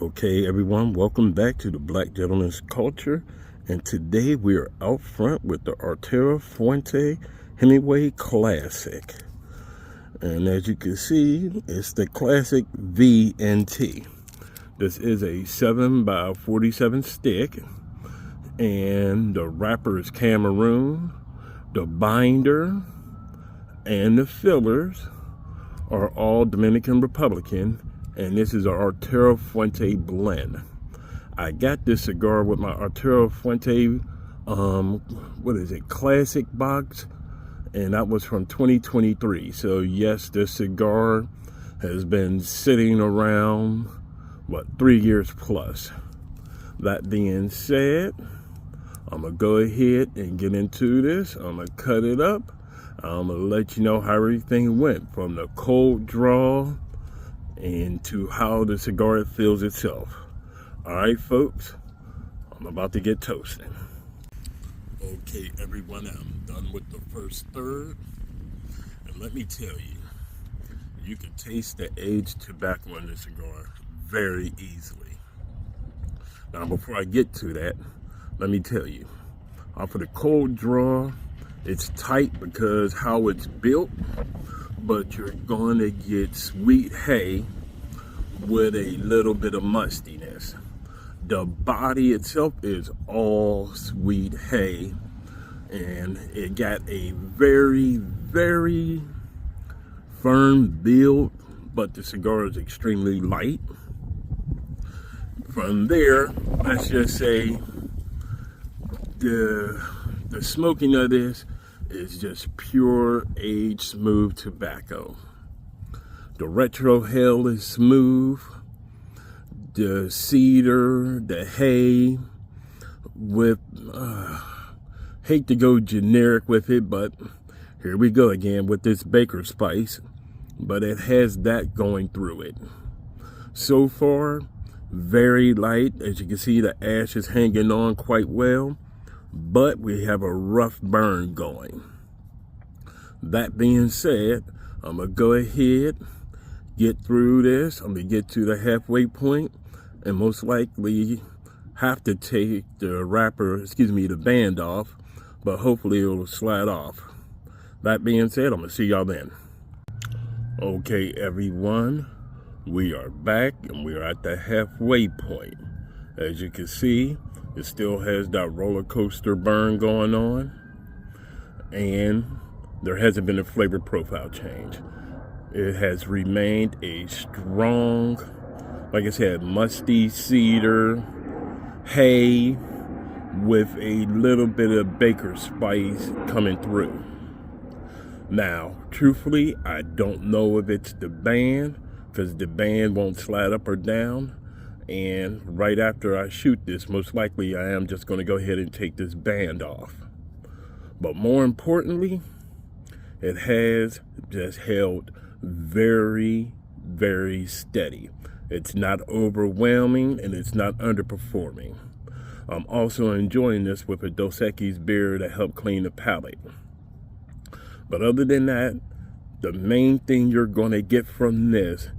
Okay, everyone, welcome back to the Black Gentleman's Culture. And today we are out front with the Arturo Feunte Hemingway Classic. And as you can see, it's the classic VNT. This is a 7x47 stick, and the wrapper is Cameroon. The binder and the fillers are all Dominican Republican. And this is our Arturo Feunte blend. I got this cigar with my Arturo Feunte, classic box, and that was from 2023. So yes, this cigar has been sitting around, 3 years plus. That being said, I'm gonna go ahead and get into this. I'm gonna cut it up. I'm gonna let you know how everything went from the cold draw and to how the cigar feels itself. All right, folks, I'm about to get toasting. Okay, everyone, I'm done with the first third. And let me tell you, you can taste the aged tobacco in the cigar very easily. Now, before I get to that, let me tell you, for the cold draw, it's tight because how it's built, but you're going to get sweet hay with a little bit of mustiness. The body itself is all sweet hay, and it got a very, very firm build, but the cigar is extremely light. From there, let's just say the smoking of this is just pure aged smooth tobacco. The retro hell is smooth. The cedar, the hay, with hate to go generic with it, but here we go again with this baker spice, but it has that going through it. So far, very light. As you can see, the ash is hanging on quite well, but we have a rough burn going. That being said, I'm gonna go ahead, get through this. I'm gonna get to the halfway point and most likely have to take the band off, but hopefully it'll slide off. That being said, I'm gonna see y'all then. Okay, everyone, we are back and we are at the halfway point. As you can see, it still has that roller coaster burn going on, and there hasn't been a flavor profile change. It has remained a strong, like I said, musty cedar, hay, with a little bit of baker spice coming through. Now, truthfully, I don't know if it's the band, because the band won't slide up or down. And right after I shoot this, most likely I am just going to go ahead and take this band off. But more importantly, it has just held very, very steady. It's not overwhelming and it's not underperforming. I'm also enjoying this with a Dos Equis beer to help clean the palate. But other than that, the main thing you're going to get from this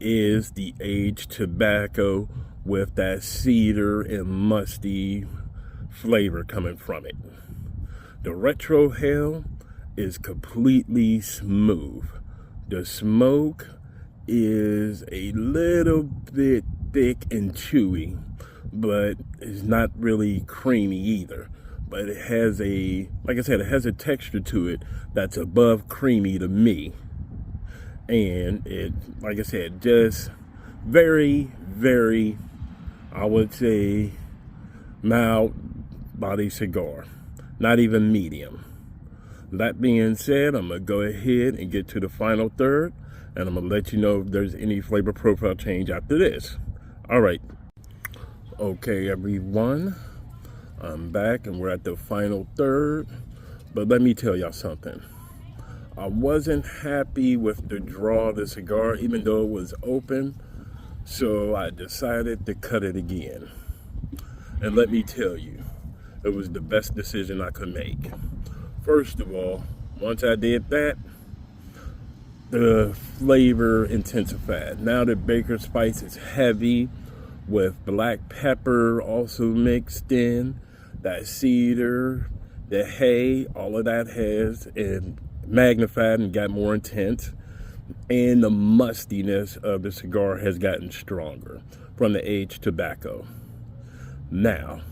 is the aged tobacco with that cedar and musty flavor coming from it. The retro hell is completely smooth. The smoke is a little bit thick and chewy, but it's not really creamy either. But it has like I said, it has a texture to it that's above creamy to me. And it, like I said, just very, very, I would say, mild body cigar. Not even medium. That being said, I'm going to go ahead and get to the final third, and I'm going to let you know if there's any flavor profile change after this. All right. Okay, everyone. I'm back, and we're at the final third. But let me tell y'all something. I wasn't happy with the draw of the cigar, even though it was open, so I decided to cut it again. And let me tell you, it was the best decision I could make. First of all, once I did that, the flavor intensified. Now the baker spice is heavy, with black pepper also mixed in, that cedar, the hay, all of that has and magnified and got more intense. And the mustiness of the cigar has gotten stronger from the aged tobacco. Now,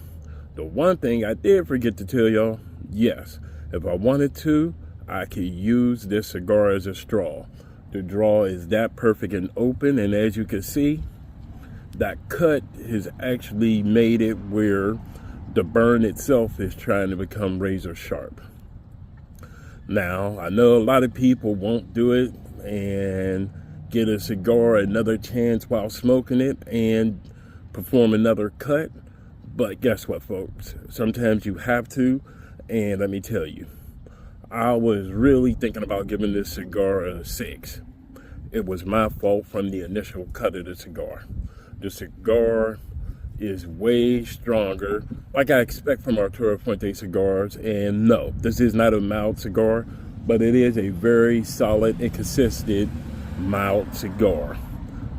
the one thing I did forget to tell y'all, yes, if I wanted to, I could use this cigar as a straw. The draw is that perfect and open, and as you can see, that cut has actually made it where the burn itself is trying to become razor sharp. Now, I know a lot of people won't do it and get a cigar another chance while smoking it and perform another cut. But guess what, folks? Sometimes you have to. And let me tell you, I was really thinking about giving this cigar a 6. It was my fault from the initial cut of the cigar. The cigar is way stronger, like I expect from Arturo Feunte cigars. And no, this is not a mild cigar, but it is a very solid and consistent mild cigar.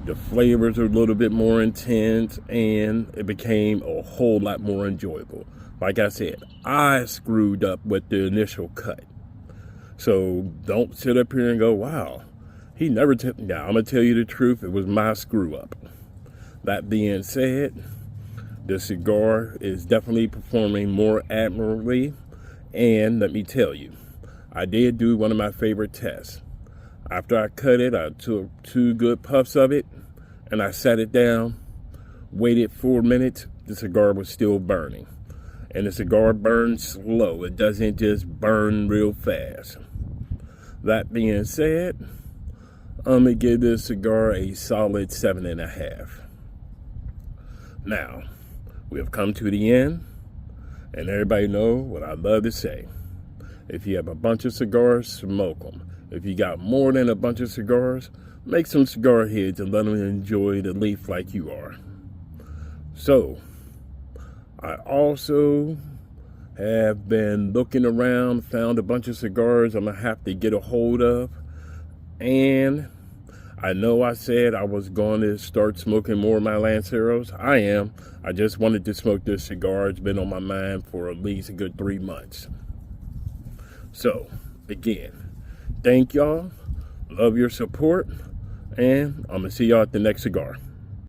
The flavors are a little bit more intense, and it became a whole lot more enjoyable. Like I said, I screwed up with the initial cut. So don't sit up here and go, wow, he never took. Now, I'm going to tell you the truth. It was my screw up. That being said, the cigar is definitely performing more admirably. And let me tell you, I did do one of my favorite tests. After I cut it, I took 2 good puffs of it, and I sat it down, waited 4 minutes, the cigar was still burning. And the cigar burns slow. It doesn't just burn real fast. That being said, I'm going to give this cigar a solid 7.5. Now, we have come to the end, and everybody know what I love to say. If you have a bunch of cigars, smoke them. If you got more than a bunch of cigars, make some cigar heads and let them enjoy the leaf like you are. So, I also have been looking around, found a bunch of cigars I'm going to have to get a hold of. And I know I said I was going to start smoking more of my Lanceros. I am. I just wanted to smoke this cigar. It's been on my mind for at least a good 3 months. So, again, thank y'all. Love your support. And I'm going to see y'all at the next cigar.